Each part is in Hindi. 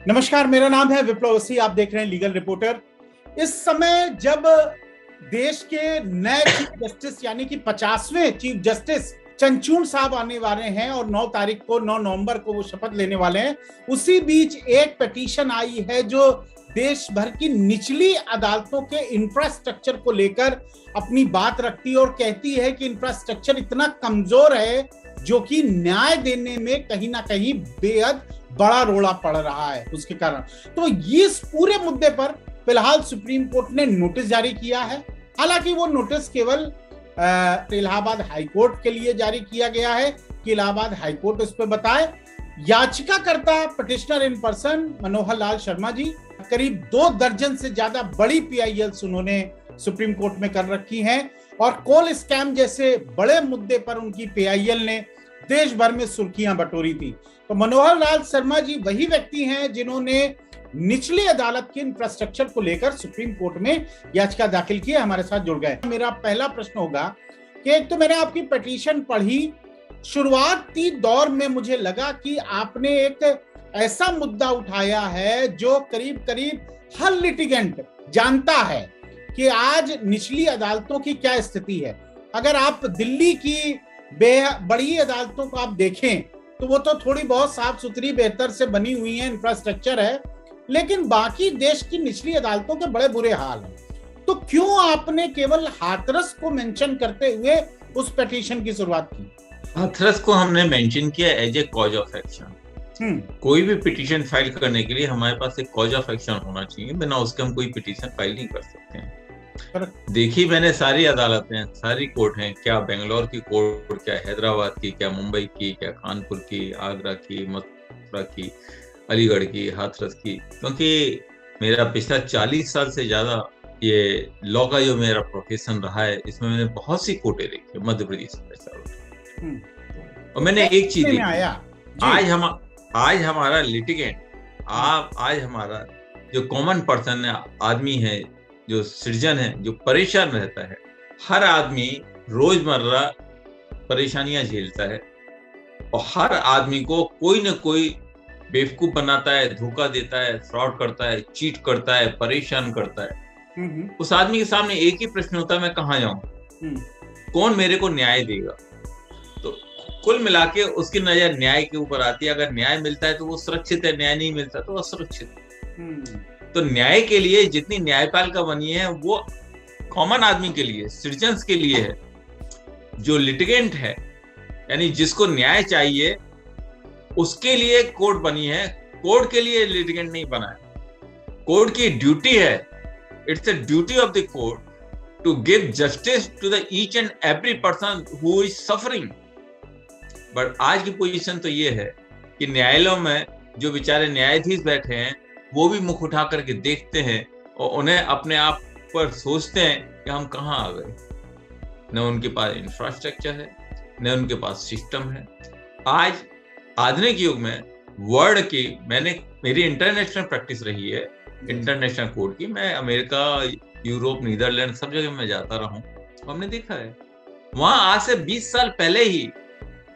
नमस्कार, मेरा नाम है विप्लव अवस्थी। आप देख रहे हैं लीगल रिपोर्टर। इस समय जब देश के नए चीफ जस्टिस यानी कि 50वें चीफ जस्टिस चंद्रचूड़ साहब आने वाले हैं और 9 नवंबर को वो शपथ लेने वाले हैं, उसी बीच एक पिटीशन आई है जो देश भर की निचली अदालतों के इंफ्रास्ट्रक्चर को लेकर अपनी बात रखती है और कहती है कि इंफ्रास्ट्रक्चर इतना कमजोर है जो कि न्याय देने में कहीं ना कहीं बेहद बड़ा रोड़ा पड़ रहा है उसके कारण। तो इस पूरे मुद्दे पर फिलहाल सुप्रीम कोर्ट ने नोटिस जारी किया है। हालांकि वो नोटिस केवल इलाहाबाद हाईकोर्ट के लिए जारी किया गया है कि इलाहाबाद हाईकोर्ट उस पर बताए। याचिकाकर्ता petitioner in person Manohar Lal Sharma ji, करीब 2 दर्जन से ज्यादा बड़ी पीआईएल्स उन्होंने सुप्रीम कोर्ट में कर रखी हैं और कोल स्कैम जैसे बड़े मुद्दे पर उनकी पीआईएल ने देश भर में सुर्खियां बटोरी थी। तो मनोहर लाल शर्मा जी वही व्यक्ति हैं जिन्होंने निचली अदालत के इंफ्रास्ट्रक्चर को लेकर सुप्रीम कोर्ट में याचिका दाखिल की है। हमारे साथ जुड़ गए। मेरा पहला प्रश्न होगा कि एक तो मैंने आपकी पिटीशन पढ़ी, शुरुआती दौर में मुझे लगा कि आपने एक ऐसा मुद्दा उठाया है जो करीब करीब हर लिटिगेंट जानता है कि आज निचली अदालतों की क्या स्थिति है। अगर आप दिल्ली की बड़ी अदालतों को आप देखें तो वो तो थोड़ी बहुत साफ सुथरी बेहतर से बनी हुई है, इंफ्रास्ट्रक्चर है, लेकिन बाकी देश की निचली अदालतों के बड़े बुरे हाल हैं। तो क्यों आपने केवल हाथरस को मेंशन करते हुए उस पिटीशन की शुरुआत की? हाथरस को हमने मेंशन किया as a cause of action. कोई भी पिटीशन फाइल करने के लिए हमारे पास एक कॉज ऑफ एक्शन होना चाहिए, बिना उसके हम कोई पिटीशन फाइल नहीं कर सकते हैं। देखी मैंने सारी अदालतें, सारी कोर्ट हैं, क्या बेंगलोर की कोर्ट, क्या हैदराबाद की, क्या मुंबई की, क्या कानपुर की, आगरा की, मथुरा की, अलीगढ़ की, हाथरस की, क्योंकि मेरा पिछला 40 साल से ज्यादा ये लॉ का जो मेरा प्रोफेशन रहा है, इसमें मैंने बहुत सी कोर्टें देखी मध्य प्रदेश में। और मैंने एक चीज देखी, आज हमारा लिटिगेंट, आज हमारा जो कॉमन पर्सन है, आदमी है, जो सिटीजन है, जो परेशान रहता है, हर आदमी रोजमर्रा परेशानियां झेलता है और हर आदमी को कोई न कोई बेवकूफ बनाता है, धोखा देता है, फ्रॉड करता है, चीट करता है, परेशान करता है। उस आदमी के सामने एक ही प्रश्न होता है, मैं कहाँ जाऊं, कौन मेरे को न्याय देगा? तो कुल मिला के उसकी नजर न्याय के ऊपर आती है। अगर न्याय मिलता है तो वो सुरक्षित है, न्याय नहीं मिलता तो असुरक्षित है। तो न्याय के लिए जितनी न्यायपालिका बनी है वो कॉमन आदमी के लिए, सिटीजन्स के लिए है। जो लिटिगेंट है यानी जिसको न्याय चाहिए उसके लिए कोर्ट बनी है, कोर्ट के लिए लिटिगेंट नहीं बना है। कोर्ट की ड्यूटी है, it's a duty of the court to give justice to the each and every person who is suffering. But आज की पोजीशन तो ये है कि न्यायालयों में जो बेचारे न्यायाधीश बैठे हैं वो भी मुख उठा करके देखते हैं और उन्हें अपने आप पर सोचते हैं कि हम कहाँ आ गए। न उनके पास इंफ्रास्ट्रक्चर है, न उनके पास सिस्टम है। आज आधुनिक युग में वर्ल्ड की, मेरी इंटरनेशनल प्रैक्टिस रही है, इंटरनेशनल कोर्ट की। मैं अमेरिका, यूरोप, नीदरलैंड सब जगह मैं जाता रहा हूँ। हमने देखा है वहां आज से 20 साल पहले ही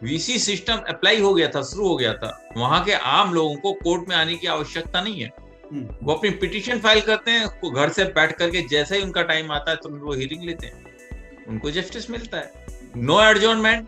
वीसी सिस्टम अप्लाई हो गया था, शुरू हो गया था। वहां के आम लोगों को कोर्ट में आने की आवश्यकता नहीं है। वो अपनी पिटीशन फाइल करते हैं, घर से बैठ करके जैसे ही उनका टाइम आता है तो वो हियरिंग लेते हैं, उनको जस्टिस मिलता है। No adjournment,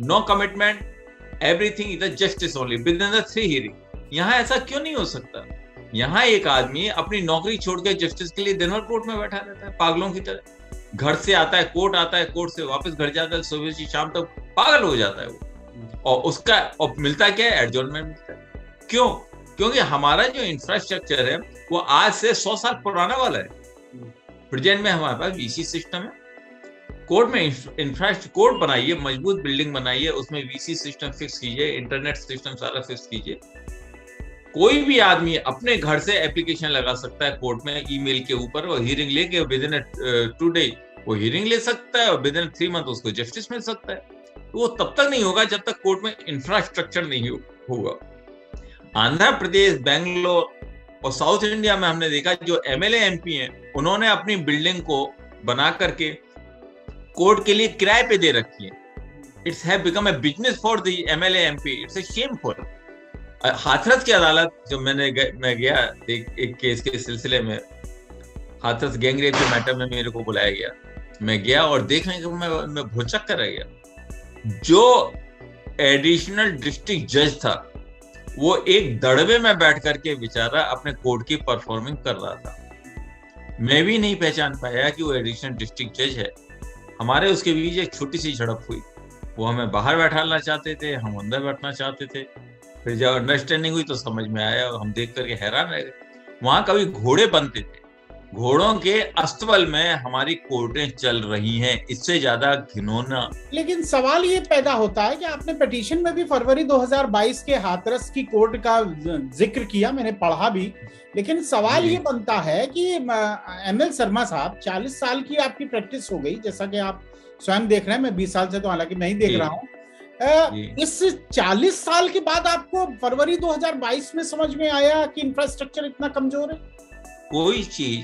no commitment, everything is justice only within the 3 hearing. यहाँ ऐसा क्यों नहीं हो सकता? यहाँ एक आदमी अपनी नौकरी छोड़ के जस्टिस के लिए दिन भर कोर्ट में बैठा रहता है पागलों की तरह। घर से आता है, कोर्ट आता है, कोर्ट से वापस घर जाता है, सुबह से शाम तक पागल हो जाता है वो। और मिलता क्या है? एडजॉर्नमेंट मिलता है। क्यों? क्योंकि हमारा जो इंफ्रास्ट्रक्चर है वो आज से 100 साल पुराना वाला है। प्रेजेंट में हमारे पास वीसी सिस्टम है। कोर्ट में इंफ्रास्ट्रक्चर, कोर्ट बनाइए, मजबूत बिल्डिंग बनाइए, उसमें वीसी सिस्टम फिक्स कीजिए, इंटरनेट सिस्टम सारा फिक्स कीजिए। कोई भी आदमी अपने घर से एप्लीकेशन लगा सकता है कोर्ट में ईमेल के ऊपर और हियरिंग लेके विद इन 2 डे वो हियरिंग ले सकता है और विद इन 3 मंथ उसको जस्टिस मिल सकता है। तो वो तब तक नहीं होगा जब तक कोर्ट में इंफ्रास्ट्रक्चर नहीं होगा। आंध्र प्रदेश, बेंगलोर और साउथ इंडिया में हमने देखा जो एमएलए एमपी हैं उन्होंने अपनी बिल्डिंग को बना करके कोर्ट के लिए किराए पे दे रखी है। It's have become a business for the MLA MP. It's a shameful. Hathras की अदालत जो मैं गया एक केस के सिलसिले में, हाथरस गैंगरेप के मैटर में मेरे को बुलाया गया। मैं गया और देखने के मैं भौचक्का रह गया। जो एडिशनल डिस्ट्रिक्ट जज था वो एक दड़बे में बैठ करके बेचारा अपने कोर्ट की परफॉर्मिंग कर रहा था। मैं भी नहीं पहचान पाया कि वो एडिशनल डिस्ट्रिक्ट जज है। हमारे उसके बीच एक छोटी सी झड़प हुई। वो हमें बाहर बैठाना चाहते थे, हम अंदर बैठना चाहते थे। फिर जब अंडरस्टैंडिंग हुई तो समझ में आया और हम देख करके हैरान रह गए। वहां कभी घोड़े बनते थे, घोड़ों के अस्तबल में हमारी कोर्टें चल रही हैं। इससे ज्यादा घिनौना। लेकिन सवाल ये पैदा होता है कि आपने पिटीशन में भी फरवरी 2022 के हाथरस की कोर्ट का जिक्र किया, मैंने पढ़ा भी। लेकिन सवाल ये बनता है कि एमएल शर्मा साहब, 40 साल की आपकी प्रैक्टिस हो गई, जैसा कि आप स्वयं देख रहे हैं। मैं 20 साल से तो हालांकि मैं ही देख रहा हूँ। इस 40 साल के बाद आपको फरवरी 2022 में समझ में आया कि इंफ्रास्ट्रक्चर इतना कमजोर है? कोई चीज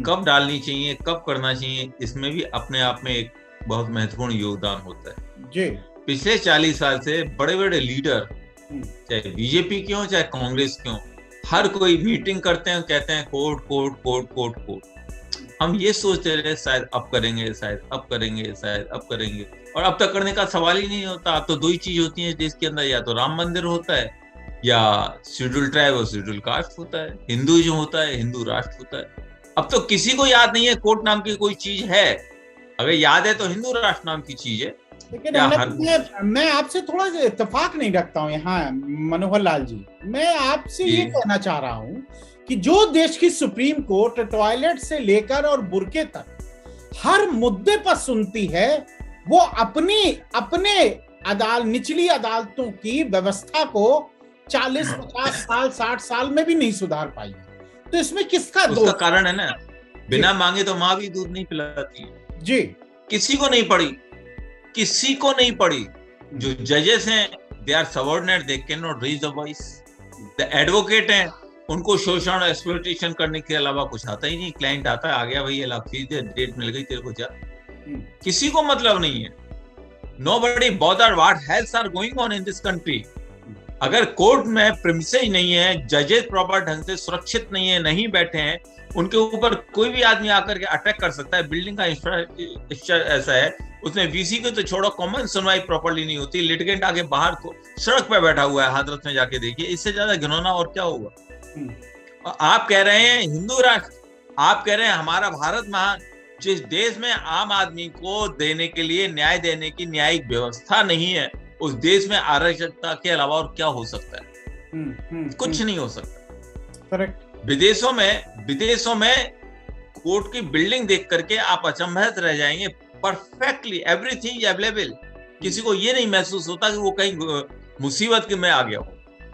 कब डालनी चाहिए, कब करना चाहिए, इसमें भी अपने आप में एक बहुत महत्वपूर्ण योगदान होता है जी। पिछले 40 साल से बड़े बड़े लीडर, चाहे बीजेपी के हों चाहे कांग्रेस के हों, हर कोई मीटिंग करते हैं, कहते हैं court court court court court. हम ये सोचते रहे शायद अब करेंगे, शायद अब करेंगे, शायद अब करेंगे, और अब तक करने का सवाल ही नहीं होता। अब तो दो ही चीज होती है देश के अंदर, या तो राम मंदिर होता है या शेड्यूल ट्राइब और शेड्यूल कास्ट होता है, हिंदुइज्म होता है, हिंदू राष्ट्र होता है। अब तो किसी को याद नहीं है कोर्ट नाम की कोई चीज है। अगर याद है तो हिंदू राष्ट्र नाम की चीज है। लेकिन मैं आपसे थोड़ा इत्तेफाक नहीं रखता हूँ यहाँ, मनोहर लाल जी। मैं आपसे ये कहना चाह रहा हूँ कि जो देश की सुप्रीम कोर्ट टॉयलेट से लेकर और बुर्के तक हर मुद्दे पर सुनती है, वो अपने निचली अदालतों की व्यवस्था को 40, 50 साल, 60 साल में भी नहीं सुधार पाई। तो इसमें किसका दोष? उसका कारण है ना, बिना मांगे तो माँ भी दूध नहीं पिलाती है जी। किसी को नहीं पड़ी, किसी को नहीं पड़ी। जो जजेस हैं they are subordinate, they can not raise the voice. The advocate हैं, उनको शोषण एक्सप्लॉइटेशन करने के अलावा कुछ आता ही नहीं। क्लाइंट आता है, आ गया भैया लाख फीस दे, डेट मिल गई तेरे को, जा। किसी को मतलब नहीं है। Nobody bothered what else are going on in this country। अगर कोर्ट में प्रीमिसेस नहीं है, जजेस प्रॉपर ढंग से सुरक्षित नहीं है, नहीं बैठे हैं, उनके ऊपर कोई भी आदमी आकर के अटैक कर सकता है। बिल्डिंग का इंफ्रास्ट्रक्चर ऐसा है, उसमें वीसी को तो छोड़ो, कॉमन सुनवाई प्रॉपर्ली नहीं होती। लिटिगेंट आगे बाहर को सड़क पे बैठा हुआ है, हाथरस में जाके देखिए। इससे ज्यादा घिनौना और क्या होगा? और आप कह रहे हैं हिंदू राष्ट्र, आप कह रहे हैं हमारा भारत महान। जिस देश में आम आदमी को देने के लिए, न्याय देने की न्यायिक व्यवस्था नहीं है, उस देश में अराजकता के अलावा और क्या हो सकता है? कुछ नहीं हो सकता। करेक्ट। विदेशों में कोर्ट की बिल्डिंग देख करके आप अचंभित रह जाएंगे। Perfectly everything available. किसी को ये नहीं महसूस होता कि वो कहीं मुसीबत में आ गया हो।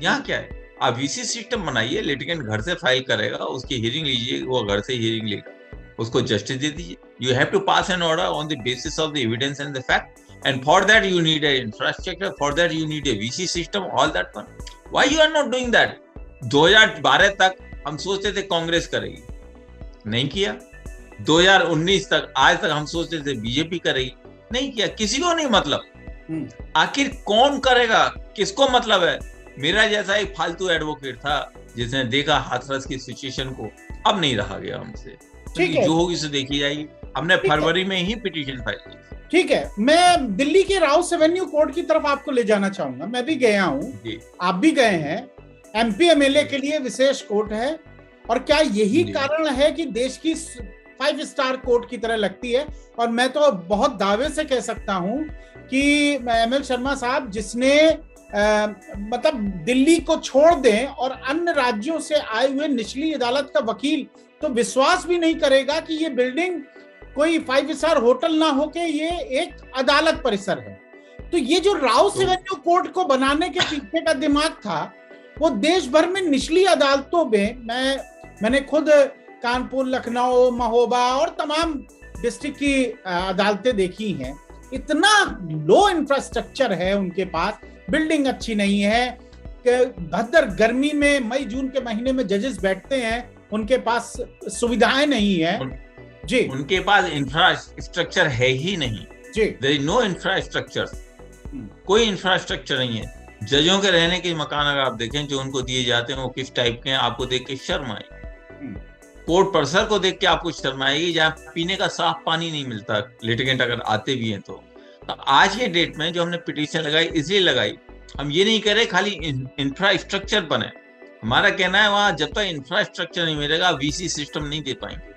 यहाँ क्या है, आप वीसी सिस्टम बनाइए, लिटिगेंट घर से फाइल करेगा, उसकी हियरिंग लीजिए, वो घर से हियरिंग लेगा, उसको जस्टिस दे दीजिए। You have to pass an order on the basis of the evidence and the fact, and for that you need an infrastructure, for that you need a VC system, all that one. Why you are not doing that? 2012 तक हम सोचते थे कांग्रेस करेगी, नहीं किया। 2019 तक, आज तक हम सोचते थे बीजेपी करेगी, नहीं किया। किसी को नहीं मतलब। आखिर कौन करेगा? किसको मतलब है? मेरा जैसा एक फालतू एडवोकेट था जिसने देखा हाथरस की सिचुएशन को, अब नहीं रहा गया हमसे। जो होगी उसे देखी जाएगी। हमने फरवरी में ही पिटीशन फाइल की। ठीक है, मैं दिल्ली के राउस एवेन्यू कोर्ट की तरफ आपको ले जाना चाहूंगा। मैं भी गया हूँ, आप भी गए हैं। एमपी एमएलए के लिए विशेष कोर्ट है, और क्या यही कारण है कि देश की 5 स्टार कोर्ट की तरह लगती है? और मैं तो बहुत दावे से कह सकता हूं कि एमएल शर्मा साहब, जिसने मतलब दिल्ली को छोड़ दें और अन्य राज्यों से आए हुए निचली अदालत का वकील तो विश्वास भी नहीं करेगा कि ये बिल्डिंग कोई 5 स्टार होटल ना हो के ये एक अदालत परिसर है। तो ये जो राउस एवेन्यू कोर्ट को बनाने के पीछे का दिमाग था, वो देश भर में निचली अदालतों में, मैंने खुद कानपुर, लखनऊ, महोबा और तमाम डिस्ट्रिक्ट की अदालतें देखी हैं। इतना लो इंफ्रास्ट्रक्चर है उनके पास, बिल्डिंग अच्छी नहीं है। भद्र गर्मी में, मई जून के महीने में जजेस बैठते हैं, उनके पास सुविधाएं नहीं है जी। उनके पास इंफ्रास्ट्रक्चर है ही नहीं जी। देयर इज नो इंफ्रास्ट्रक्चर, कोई इंफ्रास्ट्रक्चर नहीं है। जजों के रहने के मकान अगर आप देखें जो उनको दिए जाते हैं वो किस टाइप के हैं, आपको देख के शर्म आएगी। कोर्ट परिसर को देख के आपको शर्म आएगी, जहाँ पीने का साफ पानी नहीं मिलता, लिटिगेंट अगर आते भी हैं तो आज के डेट में जो हमने पिटीशन लगाई इसलिए लगाई, हम ये नहीं कह रहे खाली इंफ्रास्ट्रक्चर बने। हमारा कहना है वहां जब तक इंफ्रास्ट्रक्चर नहीं मिलेगा वीसी सिस्टम नहीं दे पाएंगे।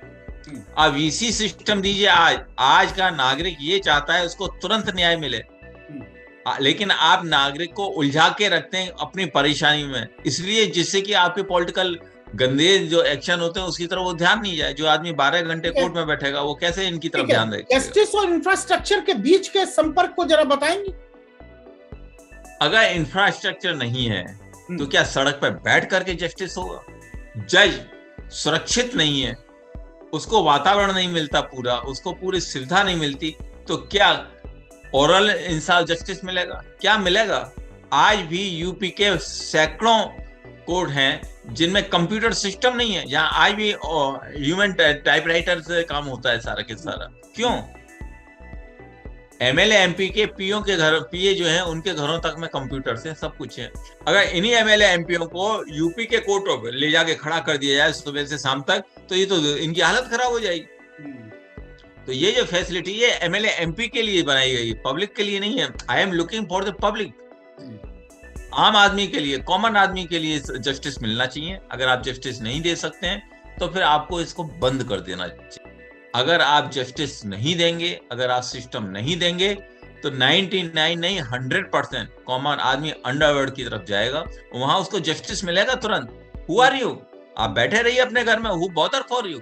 आप वीसी सिस्टम दीजिए। आज का नागरिक ये चाहता है उसको तुरंत न्याय मिले, लेकिन आप नागरिक को उलझा के रखते हैं अपनी परेशानी में, इसलिए जिससे कि आपके पॉलिटिकल गंदे जो एक्शन होते हैं उसकी तरफ वो ध्यान नहीं जाए। जो आदमी 12 घंटे कोर्ट में बैठेगा वो कैसे इनकी तरफ ध्यान देगा? जस्टिस और इंफ्रास्ट्रक्चर के बीच के संपर्क को जरा बताएंगे। अगर इंफ्रास्ट्रक्चर नहीं है तो क्या सड़क पर बैठ करके जस्टिस होगा? जज सुरक्षित नहीं है, उसको वातावरण नहीं मिलता पूरा, उसको पूरी सुविधा नहीं मिलती, तो क्या ओरल इंसाफ जस्टिस मिलेगा? क्या मिलेगा? आज भी यूपी के सैकड़ों कोर्ट हैं जिनमें कंप्यूटर सिस्टम नहीं है, जहां आज भी ह्यूमन टाइपराइटर से काम होता है सारा के सारा। क्यों? एमएलए एमपी के पीओ के घर, पीए जो हैं उनके घरों तक में कंप्यूटर से सब कुछ है। अगर इन्हीं एमएलए एमपीओ को यूपी के कोर्टों पर ले जाके खड़ा कर दिया जाए सुबह से शाम तक, तो ये तो इनकी हालत खराब हो जाएगी। तो ये जो फैसिलिटी है एमएलए एमपी के लिए बनाई गई, पब्लिक के लिए नहीं है। I am looking for the public, आम आदमी के लिए, कॉमन आदमी के लिए जस्टिस मिलना चाहिए। अगर आप जस्टिस नहीं दे सकते हैं तो फिर आपको इसको बंद कर देना चाहिए। अगर आप जस्टिस नहीं देंगे, अगर आप सिस्टम नहीं देंगे, तो 99 नहीं 100% कॉमन आदमी अंडरवर्ल्ड की तरफ जाएगा, वहां उसको जस्टिस मिलेगा तुरंत। Who are you? आप बैठे रहिए अपने घर में, हु बॉदर फॉर यू?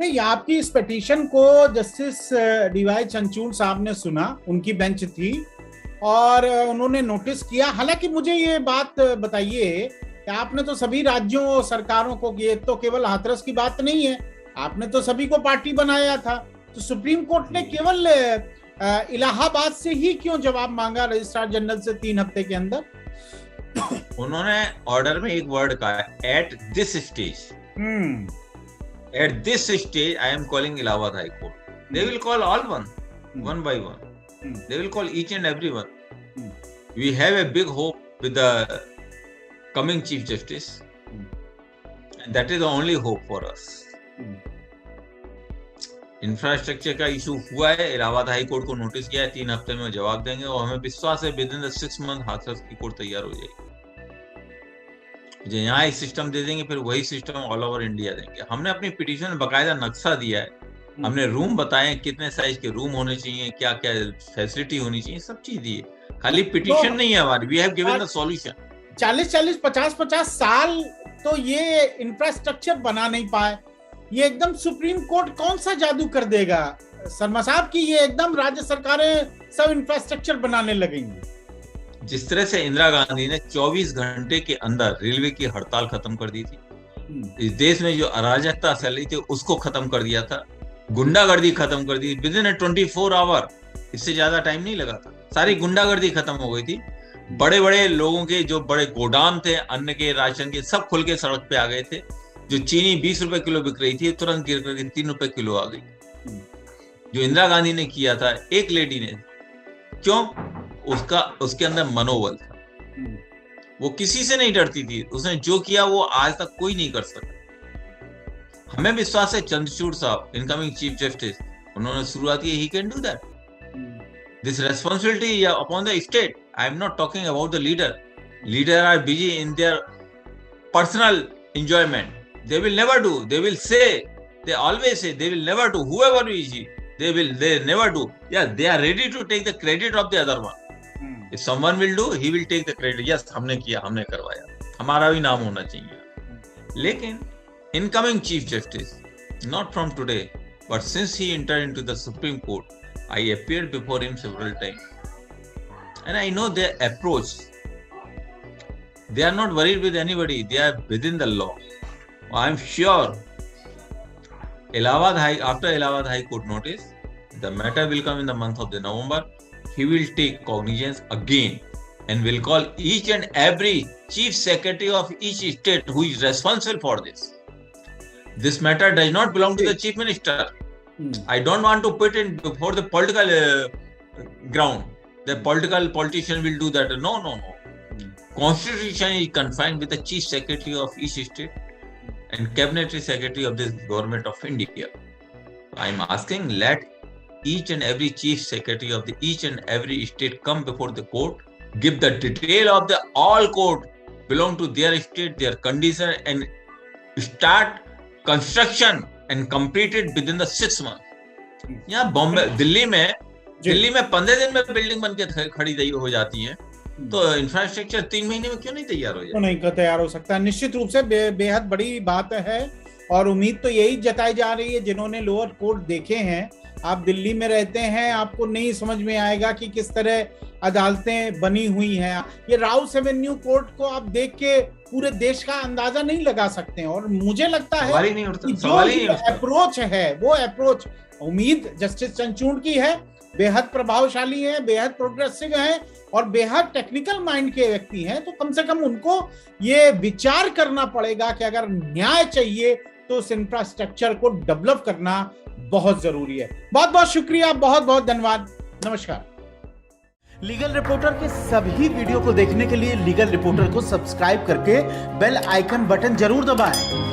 नहीं, आपकी इस पिटीशन को जस्टिस डीवाई चंद्रचूड़ साहब ने सुना, उनकी बेंच थी और उन्होंने नोटिस किया। हालांकि मुझे ये बात बताइए कि आपने तो सभी राज्यों और सरकारों को, ये तो केवल हाथरस की बात नहीं है, आपने तो सभी को पार्टी बनाया था, तो सुप्रीम कोर्ट ने केवल इलाहाबाद से ही क्यों जवाब मांगा रजिस्ट्रार जनरल से 3 हफ्ते के अंदर? उन्होंने ऑर्डर में एक वर्ड कहा, at this stage. At this stage, I am calling Allahabad High Court. They will call all one by one. They will call each and every one. We have a big hope with the coming Chief Justice, and that is the only hope for us. Infrastructure का इशू हुआ है, इलाहाबाद हाई कोर्ट को नोटिस किया है, 3 हफ्ते में जवाब देंगे और हमें विश्वास है with in the 6 month Hathras की कोर्ट तैयार हो जाएगी। यहाँ एक सिस्टम दे देंगे, फिर वही सिस्टम ऑल ओवर इंडिया देंगे। हमने अपनी पिटीशन में बकायदा नक्शा दिया है, हमने रूम बताए कितने साइज के रूम होने चाहिए, क्या क्या फैसिलिटी होनी चाहिए, सब चीज दी है। खाली पिटीशन नहीं है हमारी, we have given the solution. 40-40, 50-50 साल तो ये इंफ्रास्ट्रक्चर बना नहीं पाए, ये एकदम सुप्रीम कोर्ट कौन सा जादू कर देगा शर्मा साहब की ये एकदम राज्य सरकारें सब इंफ्रास्ट्रक्चर बनाने लगेंगी? जिस तरह से इंदिरा गांधी ने 24 घंटे के अंदर रेलवे की हड़ताल खत्म कर दी थी, इस देश में जो अराजकता फैल रही थी उसको खत्म कर दिया था, गुंडागर्दी खत्म कर दी विद इन 24 आवर, इससे ज्यादा टाइम नहीं लगा था, सारी गुंडागर्दी खत्म हो गई थी। बड़े बड़े लोगों के जो बड़े गोदाम थे अन्न के, राशन के, सब खुल के सड़क पे आ गए थे। जो चीनी 20 रुपए किलो बिक रही थी तुरंत गिर करके 3 रुपए किलो आ गई। जो इंदिरा गांधी ने किया था एक लेडी ने, क्यों? उसके अंदर मनोबल था, वो किसी से नहीं डरती थी, उसने जो किया वो आज तक कोई नहीं कर सका। हमें विश्वास है चंद्रचूड़ साहब, इनकमिंग चीफ जस्टिस, उन्होंने शुरुआत की, he can do that. This responsibility upon the state. I am not talking about the leader are busy in their personal enjoyment. They will never do. They will say, they always say, they will never do. Whoever is he, they never do. Yeah, they are ready to take the credit of the other one. If someone will do, he will take the credit. Yes, हमने किया, हमने करवाया, हमारा भी नाम होना चाहिए। लेकिन incoming chief justice, not from today, but since he entered into the Supreme Court, I appeared before him several times, and I know their approach. They are not worried with anybody. They are within the law. I am sure after Allahabad High Court notice, the matter will come in the month of November. He will take cognizance again and will call each and every chief secretary of each state who is responsible for this. This matter does not belong to the chief minister. I don't want to put it before the political ground. The politician will do that. No. Constitution is confined with the chief secretary of each state and cabinet secretary of this government of India. I am asking, let each and every chief secretary of each and every state come before the court, give the detail of the all court belong to their state, their condition, and start construction and complete it within the 6 months. यहाँ बॉम्बे, दिल्ली में 15 दिन में बिल्डिंग बन के खड़ी हो जाती है, तो इंफ्रास्ट्रक्चर 3 महीने में क्यों नहीं तैयार हो जाता? नहीं तैयार हो सकता। निश्चित रूप से बेहद बड़ी बात है और उम्मीद तो यही जताई जा रही है। जिन्होंने लोअर कोर्ट देखे हैं, आप दिल्ली में रहते हैं, आपको नहीं समझ में आएगा कि किस तरह अदालतें बनी हुई हैं। ये राउस एवेन्यू कोर्ट को आप देख के पूरे देश का अंदाजा नहीं लगा सकते हैं। और मुझे लगता है कि जो अप्रोच है, वो अप्रोच उम्मीद जस्टिस चंद्रचूड़ की है, बेहद प्रभावशाली है, बेहद प्रोग्रेसिव है और बेहद टेक्निकल माइंड के व्यक्ति हैं। तो कम से कम उनको ये विचार करना पड़ेगा कि अगर न्याय चाहिए तो उस इंफ्रास्ट्रक्चर को डेवलप करना बहुत जरूरी है। बहुत बहुत शुक्रिया, बहुत बहुत धन्यवाद, नमस्कार। लीगल रिपोर्टर के सभी वीडियो को देखने के लिए लीगल रिपोर्टर को सब्सक्राइब करके बेल आइकन बटन जरूर दबाएं।